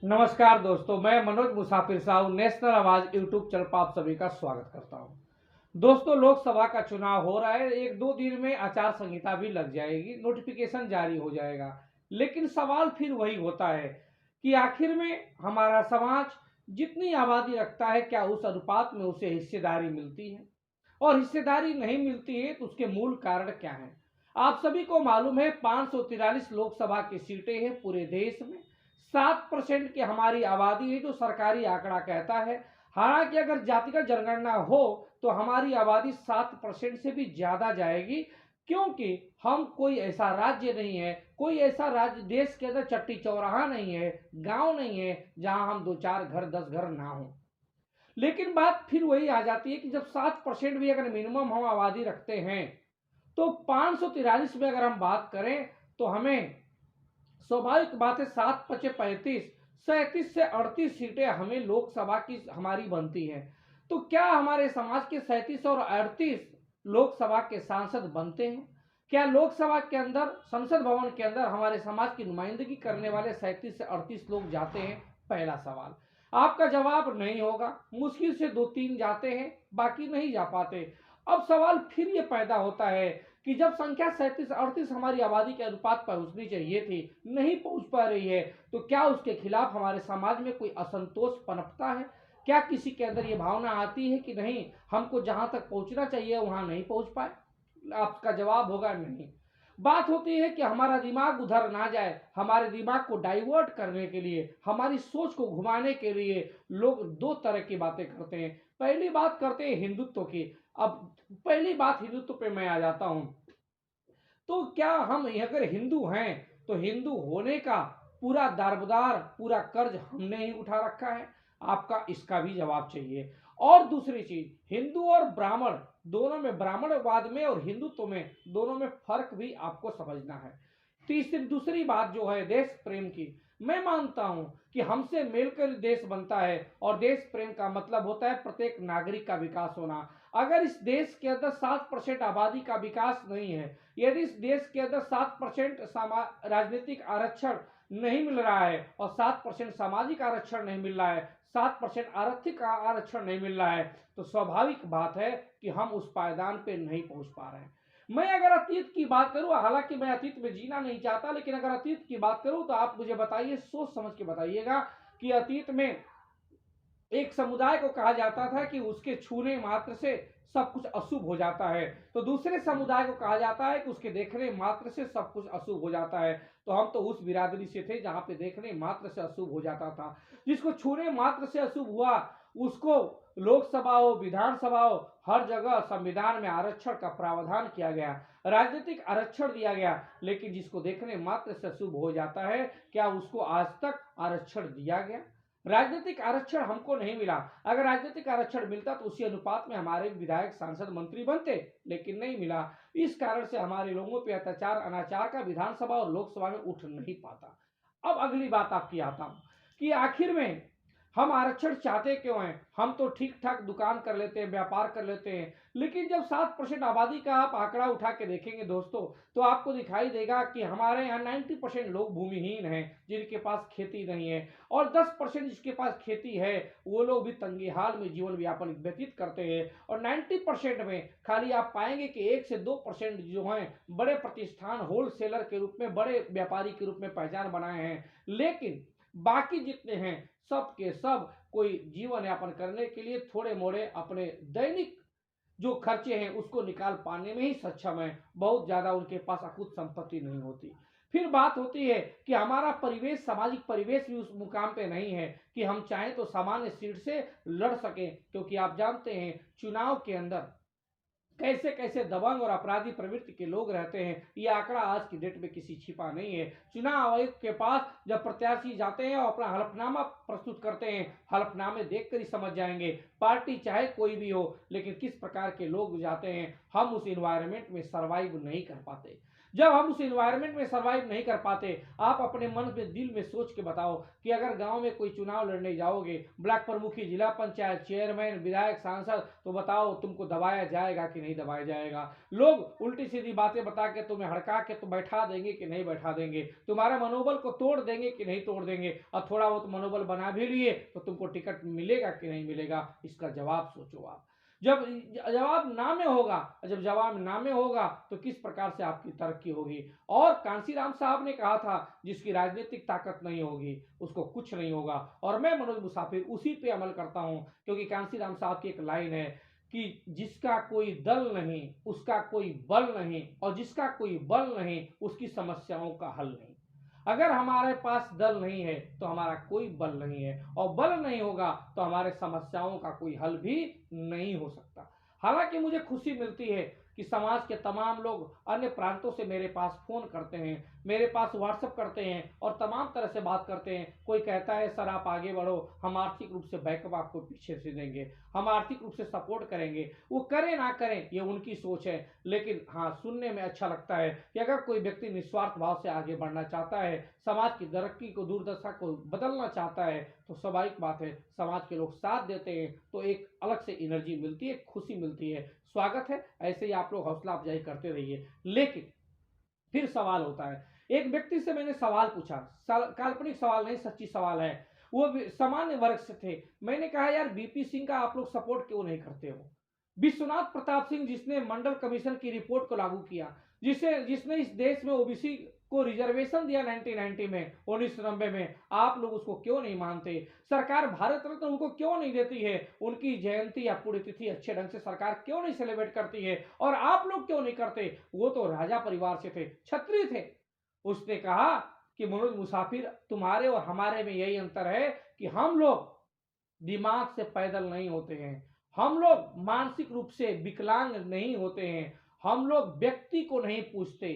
नमस्कार दोस्तों, मैं मनोज मुसाफिर साहू नेशनल आवाज यूट्यूब चैनल पर आप सभी का स्वागत करता हूं। दोस्तों, लोकसभा का चुनाव हो रहा है। 1-2 दिन में आचार संहिता भी लग जाएगी, नोटिफिकेशन जारी हो जाएगा। लेकिन सवाल फिर वही होता है कि आखिर में हमारा समाज जितनी आबादी रखता है, क्या उस अनुपात में उसे हिस्सेदारी मिलती है? और हिस्सेदारी नहीं मिलती है तो उसके मूल कारण क्या हैं? आप सभी को मालूम है 543 लोकसभा की सीटें हैं पूरे देश में। 7% की हमारी आबादी है जो सरकारी आंकड़ा कहता है। हालांकि अगर जातिगत जनगणना हो तो हमारी आबादी 7% से भी ज्यादा जाएगी, क्योंकि हम कोई ऐसा राज्य नहीं है, कोई ऐसा राज्य देश के अंदर चट्टी चौराहा नहीं है, गांव नहीं है जहां हम 2-4 घर 10 घर ना हो। लेकिन बात फिर वही आ जाती है कि जब 7% भी अगर मिनिमम हम आबादी रखते हैं तो 543 में अगर हम बात करें तो हमें स्वाभाविक बात है 7-5-35 37 से 38 सीटें हमें लोकसभा की हमारी बनती हैं। तो क्या हमारे समाज के 37 और 38 लोकसभा के सांसद बनते हैं? क्या लोकसभा के अंदर संसद भवन के अंदर हमारे समाज की नुमाइंदगी करने वाले 37 से 38 लोग जाते हैं? पहला सवाल। आपका जवाब नहीं होगा। मुश्किल से 2-3 जाते हैं, बाकी नहीं जा पाते। अब सवाल फिर ये पैदा होता है कि जब संख्या 37-38 हमारी आबादी के अनुपात पहुंचनी चाहिए थी, नहीं पहुंच पा रही है, तो क्या उसके खिलाफ हमारे समाज में कोई असंतोष पनपता है? क्या किसी के अंदर ये भावना आती है कि नहीं, हमको जहां तक पहुंचना चाहिए वहां नहीं पहुंच पाए? आपका जवाब होगा नहीं। बात होती है कि हमारा दिमाग उधर ना जाए, हमारे दिमाग को डाइवर्ट करने के लिए, हमारी सोच को घुमाने के लिए लोग दो तरह की बातें करते हैं। पहली बात करते हैं हिंदुत्व की। अब पहली बात हिंदुत्व पे मैं आ जाता हूं। तो क्या हम अगर हिंदू हैं तो हिंदू होने का पूरा दारबदार, पूरा कर्ज हमने ही उठा रखा है? आपका इसका भी जवाब चाहिए। और दूसरी चीज, हिंदू और ब्राह्मण दोनों में, ब्राह्मणवाद में और हिंदुत्व में दोनों में फर्क भी आपको समझना है। तीसरी दूसरी बात जो है देश प्रेम की, मैं मानता हूं कि हमसे मिलकर देश बनता है और देश प्रेम का मतलब होता है प्रत्येक नागरिक का विकास होना। अगर इस देश के अंदर 7% आबादी का विकास नहीं है, यदि इस देश के अंदर 7% राजनीतिक आरक्षण नहीं मिल रहा है और 7% सामाजिक आरक्षण नहीं मिल रहा है, 7% आर्थिक आरक्षण नहीं मिल रहा है, तो स्वाभाविक बात है कि हम उस पायदान पे नहीं पहुंच पा रहे हैं। मैं अगर अतीत की बात करूं, हालांकि मैं अतीत में जीना नहीं चाहता, लेकिन अगर अतीत की बात करूं तो आप मुझे बताइए, सोच समझ के बताइएगा कि अतीत में एक समुदाय को कहा जाता था कि उसके छूने मात्र से सब कुछ अशुभ हो जाता है, तो दूसरे समुदाय को कहा जाता है कि उसके देखने मात्र से सब कुछ अशुभ हो जाता है। तो हम तो उस बिरादरी से थे जहां पे देखने मात्र से अशुभ हो जाता था। जिसको छूने मात्र से अशुभ हुआ उसको लोकसभा हो, विधानसभा हो, हर जगह संविधान में आरक्षण का प्रावधान किया गया, राजनीतिक आरक्षण दिया गया। लेकिन जिसको देखने मात्र से अशुभ हो जाता है, क्या उसको आज तक आरक्षण दिया गया? राजनीतिक आरक्षण हमको नहीं मिला। अगर राजनीतिक आरक्षण मिलता तो उसी अनुपात में हमारे विधायक, सांसद, मंत्री बनते, लेकिन नहीं मिला। इस कारण से हमारे लोगों पे अत्याचार, अनाचार का विधानसभा और लोकसभा में उठ नहीं पाता। अब अगली बात आपकी आता हूं कि आखिर में हम आरक्षण चाहते क्यों हैं? हम तो ठीक ठाक दुकान कर लेते हैं, व्यापार कर लेते हैं, लेकिन जब 7% आबादी का आप आंकड़ा उठा के देखेंगे दोस्तों, तो आपको दिखाई देगा कि हमारे यहाँ 90% लोग भूमिहीन हैं, जिनके पास खेती नहीं है, और 10% जिसके पास खेती है वो लोग भी तंगी हाल में जीवन व्यापन व्यतीत करते हैं। और 90% में खाली आप पाएंगे कि 1 से 2% जो हैं बड़े प्रतिष्ठान, होलसेलर के रूप में, बड़े व्यापारी के रूप में पहचान बनाए हैं। लेकिन बाकी जितने हैं सब के सब कोई जीवन यापन करने के लिए थोड़े मोड़े अपने दैनिक जो खर्चे हैं उसको निकाल पाने में ही सक्षम है। बहुत ज्यादा उनके पास अकुत संपत्ति नहीं होती। फिर बात होती है कि हमारा परिवेश, सामाजिक परिवेश भी उस मुकाम पे नहीं है कि हम चाहें तो सामान्य सीट से लड़ सकें, क्योंकि आप जानते हैं चुनाव के अंदर कैसे कैसे दबंग और अपराधी प्रवृत्ति के लोग रहते हैं। ये आंकड़ा आज की डेट में किसी छिपा नहीं है। चुनाव आयोग के पास जब प्रत्याशी जाते हैं और अपना हलफनामा प्रस्तुत करते हैं, हलफनामे देखकर ही समझ जाएंगे पार्टी चाहे कोई भी हो, लेकिन किस प्रकार के लोग जाते हैं, हम उस इन्वायरमेंट में सरवाइव नहीं कर पाते। जब हम उस इन्वायरमेंट में सर्वाइव नहीं कर पाते, आप अपने मन में दिल में सोच के बताओ कि अगर गांव में कोई चुनाव लड़ने जाओगे, ब्लॉक प्रमुखी, जिला पंचायत चेयरमैन, विधायक, सांसद, तो बताओ तुमको दबाया जाएगा कि नहीं दबाया जाएगा। लोग उल्टी सीधी बातें बता के तुम्हें हड़का के तो बैठा देंगे कि नहीं बैठा देंगे, तुम्हारे मनोबल को तोड़ देंगे कि नहीं तोड़ देंगे, और थोड़ा बहुत मनोबल बना भी लिए तो तुमको टिकट मिलेगा कि नहीं मिलेगा, इसका जवाब सोचो आप। जब जवाब ना में होगा, जब जवाब ना में होगा तो किस प्रकार से आपकी तरक्की होगी। और कांशीराम साहब ने कहा था, जिसकी राजनीतिक ताकत नहीं होगी उसको कुछ नहीं होगा। और मैं मनोज मुसाफिर उसी पे अमल करता हूं, क्योंकि कांशीराम साहब की एक लाइन है कि जिसका कोई दल नहीं उसका कोई बल नहीं, और जिसका कोई बल नहीं उसकी समस्याओं का हल नहीं। अगर हमारे पास दल नहीं है तो हमारा कोई बल नहीं है, और बल नहीं होगा तो हमारे समस्याओं का कोई हल भी नहीं हो सकता। हालांकि मुझे खुशी मिलती है कि समाज के तमाम लोग अन्य प्रांतों से मेरे पास फोन करते हैं, मेरे पास व्हाट्सएप करते हैं और तमाम तरह से बात करते हैं। कोई कहता है सर आप आगे बढ़ो, हम आर्थिक रूप से बैकअप आपको पीछे से देंगे, हम आर्थिक रूप से सपोर्ट करेंगे। वो करें ना करें ये उनकी सोच है, लेकिन हाँ, सुनने में अच्छा लगता है कि अगर कोई व्यक्ति निस्वार्थ भाव से आगे बढ़ना चाहता है, समाज की तरक्की को, दुर्दशा को बदलना चाहता है, तो स्वाभाविक बात है समाज के लोग साथ देते हैं तो एक अलग से एनर्जी मिलती है, खुशी मिलती है। स्वागत है, ऐसे ही आप लोग हौसला अफजाई करते रहिए। लेकिन फिर सवाल होता है, एक व्यक्ति से मैंने सवाल पूछा, काल्पनिक सवाल नहीं, सच्ची सवाल है, वो सामान्य वर्ग से थे। मैंने कहा यार बीपी सिंह का आप लोग सपोर्ट क्यों नहीं करते हो? विश्वनाथ प्रताप सिंह जिसने मंडल कमीशन की रिपोर्ट को लागू किया, जिसने इस देश में ओबीसी को रिजर्वेशन दिया 1990 में, 1990 में, आप लोग उसको क्यों नहीं मानते? सरकार भारत रत्न उनको क्यों नहीं देती है? उनकी जयंती या पुण्यतिथि अच्छे ढंग से सरकार क्यों नहीं सेलिब्रेट करती है? और आप लोग क्यों नहीं करते? वो तो राजा परिवार से थे, क्षत्रिय थे। उसने कहा कि मनोज मुसाफिर, तुम्हारे और हमारे में यही अंतर है कि हम लोग दिमाग से पैदल नहीं होते हैं, हम लोग मानसिक रूप से विकलांग नहीं होते हैं, हम लोग व्यक्ति को नहीं पूछते,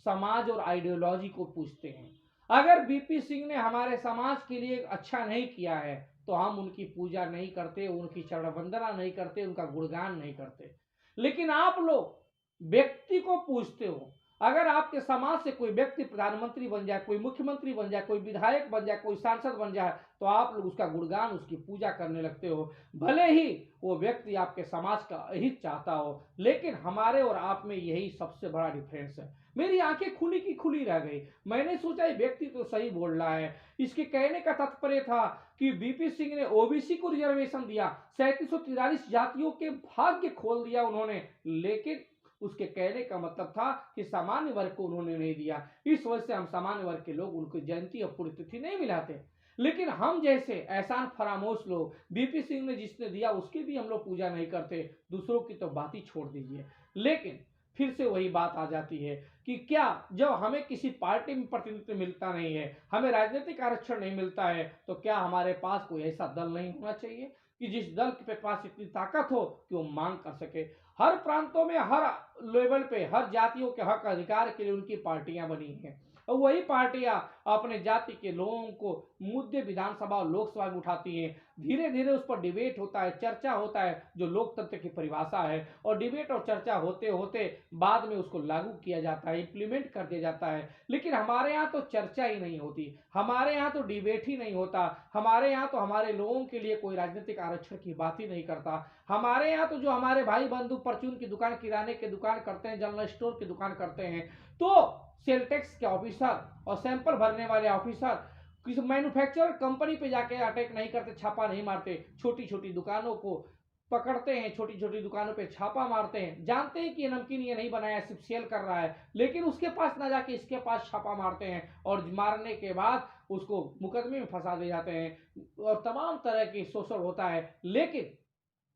समाज और आइडियोलॉजी को पूछते हैं। अगर बीपी सिंह ने हमारे समाज के लिए अच्छा नहीं किया है तो हम उनकी पूजा नहीं करते, उनकी चरण वंदना नहीं करते, उनका गुणगान नहीं करते। लेकिन आप लोग व्यक्ति को पूछते हो। अगर आपके समाज से कोई व्यक्ति प्रधानमंत्री बन जाए, कोई मुख्यमंत्री बन जाए, कोई विधायक बन जाए, कोई सांसद बन जाए, तो आप लोग उसका गुणगान, उसकी पूजा करने लगते हो, भले ही वो व्यक्ति आपके समाज का हित चाहता हो। लेकिन हमारे और आप में यही सबसे बड़ा डिफरेंस है। मेरी आंखें खुली की खुली रह गई। मैंने सोचा ये व्यक्ति तो सही बोल रहा है। इसके कहने का तात्पर्य था कि बीपी सिंह ने ओबीसी को रिजर्वेशन दिया, 3743 जातियों के भाग्य खोल दिया उन्होंने, लेकिन उसके कहने का मतलब था कि सामान्य वर्ग को उन्होंने नहीं दिया। इस वजह से हम सामान्य वर्ग के लोग उनको जयंती और पुण्यतिथि नहीं मिलाते। लेकिन हम जैसे एहसान फरामोश लोग, बीपी सिंह ने जिसने दिया उसकी भी हम लोग पूजा नहीं करते, दूसरों की तो बात ही छोड़ दीजिए। लेकिन फिर से वही बात आ जाती है कि क्या जब हमें किसी पार्टी में प्रतिनिधित्व मिलता नहीं है, हमें राजनीतिक आरक्षण नहीं मिलता है, तो क्या हमारे पास कोई ऐसा दल नहीं होना चाहिए कि जिस दल के पास इतनी ताकत हो कि वो मांग कर सके? हर प्रांतों में, हर लेवल पे, हर जातियों के हक अधिकार के लिए उनकी पार्टियां बनी हैं, और वही पार्टियां अपने जाति के लोगों को मुद्दे विधानसभा और लोकसभा में उठाती हैं। धीरे धीरे उस पर डिबेट होता है, चर्चा होता है, जो लोकतंत्र की परिभाषा है, और डिबेट और चर्चा होते होते बाद में उसको लागू किया जाता है, इंप्लीमेंट कर दिया जाता है। लेकिन हमारे यहाँ तो चर्चा ही नहीं होती, हमारे यहाँ तो डिबेट ही नहीं होता, हमारे यहाँ तो हमारे लोगों के लिए कोई राजनीतिक आरक्षण की बात ही नहीं करता। हमारे यहाँ तो जो हमारे भाई बंधु परचून की दुकान, किराने की दुकान करते हैं, जनरल स्टोर की दुकान करते हैं, तो सेल टैक्स के ऑफिसर और सैंपल भरने वाले ऑफिसर किसी मैन्युफैक्चरर कंपनी पे जाके अटैक नहीं करते, छापा नहीं मारते, छोटी छोटी दुकानों को पकड़ते हैं, छोटी छोटी दुकानों पे छापा मारते हैं, जानते हैं कि ये नमकीन ये नहीं बनाया, सिर्फ सेल कर रहा है, लेकिन उसके पास ना जाके इसके पास छापा मारते हैं, और मारने के बाद उसको मुकदमे में फंसा दे जाते हैं, और तमाम तरह की शोषण होता है। लेकिन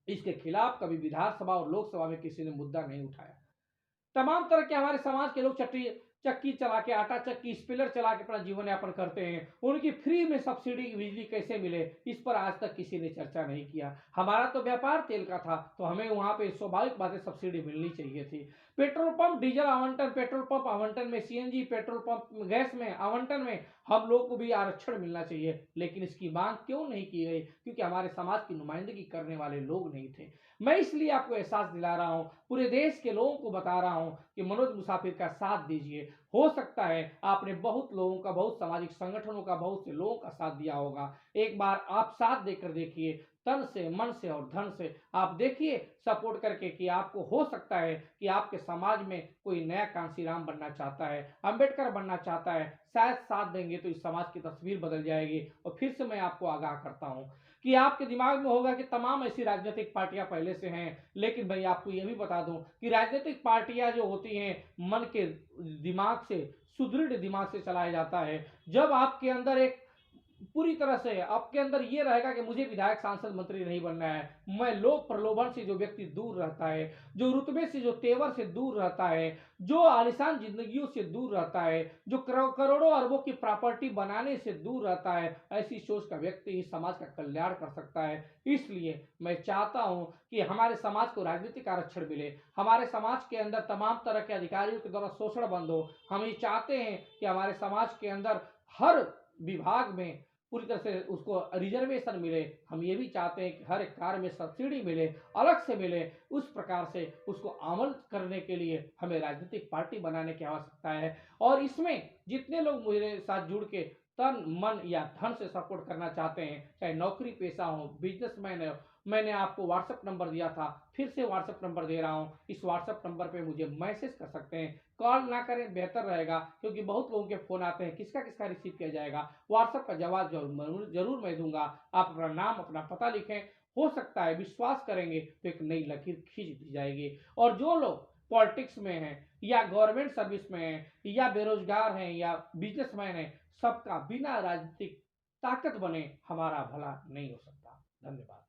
इसके खिलाफ कभी विधानसभा और लोकसभा में किसी ने मुद्दा नहीं उठाया। तमाम तरह के हमारे समाज के लोग चक्की चला के, आटा चक्की, स्पिलर चला के अपना जीवन यापन करते हैं, उनकी फ्री में सब्सिडी बिजली कैसे मिले, इस पर आज तक किसी ने चर्चा नहीं किया। हमारा तो व्यापार तेल का था, तो हमें वहां पे स्वाभाविक बात है सब्सिडी मिलनी चाहिए थी। पेट्रोल पंप डीजल आवंटन, पेट्रोल पंप आवंटन में, सीएनजी पेट्रोल पंप गैस में आवंटन में हम लोग को भी आरक्षण मिलना चाहिए, लेकिन इसकी मांग क्यों नहीं की गई? क्योंकि हमारे समाज की नुमाइंदगी करने वाले लोग नहीं थे। मैं इसलिए आपको एहसास दिला रहा हूँ, पूरे देश के लोगों को बता रहा हूँ कि मनोज मुसाफिर का साथ दीजिए। हो सकता है आपने बहुत लोगों का, बहुत सामाजिक संगठनों का, बहुत से लोगों का साथ दिया होगा। एक बार आप साथ देकर देखिए, तन से, मन से और धन से आप देखिए सपोर्ट करके कि आपको हो सकता है कि आपके समाज में कोई नया कांसीराम बनना चाहता है, अंबेडकर बनना चाहता है। शायद साथ देंगे तो इस समाज की तस्वीर बदल जाएगी। और फिर से मैं आपको आगाह करता हूँ कि आपके दिमाग में होगा कि तमाम ऐसी राजनीतिक पार्टियां पहले से हैं, लेकिन भाई आपको यह भी बता दूं कि राजनीतिक पार्टियां जो होती हैं मन के दिमाग से, सुदृढ़ दिमाग से चलाया जाता है। जब आपके अंदर एक पूरी तरह से आपके अंदर ये रहेगा कि मुझे विधायक, सांसद, मंत्री नहीं बनना है, मैं लोभ प्रलोभन से जो व्यक्ति दूर रहता है, जो रुतबे से, जो तेवर से दूर रहता है, जो आलिशान जिंदगियों से दूर रहता है, जो करोड़ों अरबों की प्रॉपर्टी बनाने से दूर रहता है, ऐसी सोच का व्यक्ति इस समाज का कल्याण कर सकता है। इसलिए मैं चाहता हूं कि हमारे समाज को राजनीतिक आरक्षण मिले, हमारे समाज के अंदर तमाम तरह के अधिकारियों के द्वारा शोषण बंद हो। हम ये चाहते हैं कि हमारे समाज के अंदर हर विभाग में पूरी तरह से उसको रिजर्वेशन मिले। हम ये भी चाहते हैं कि हर एक कार्य में सब्सिडी मिले, अलग से मिले। उस प्रकार से उसको अमल करने के लिए हमें राजनीतिक पार्टी बनाने की आवश्यकता है। और इसमें जितने लोग मेरे साथ जुड़ के तन, मन या धन से सपोर्ट करना चाहते हैं, चाहे नौकरी पेशा हो, बिजनेसमैन हो, मैंने आपको व्हाट्सएप नंबर दिया था, फिर से व्हाट्सएप नंबर दे रहा हूँ। इस व्हाट्सएप नंबर पे मुझे मैसेज कर सकते हैं। कॉल ना करें, बेहतर रहेगा, क्योंकि बहुत लोगों के फोन आते हैं, किसका किसका रिसीव किया जाएगा। व्हाट्सएप का जवाब जरूर मैं दूंगा। आप अपना नाम, अपना पता लिखें। हो सकता है विश्वास करेंगे तो एक नई लकीर खींच दी जाएगी। और जो लोग पॉलिटिक्स में हैं या गवर्नमेंट सर्विस में हैं या बेरोजगार हैं या बिजनेसमैन हैं, सबका बिना राजनीतिक ताकत बने हमारा भला नहीं हो सकता। धन्यवाद।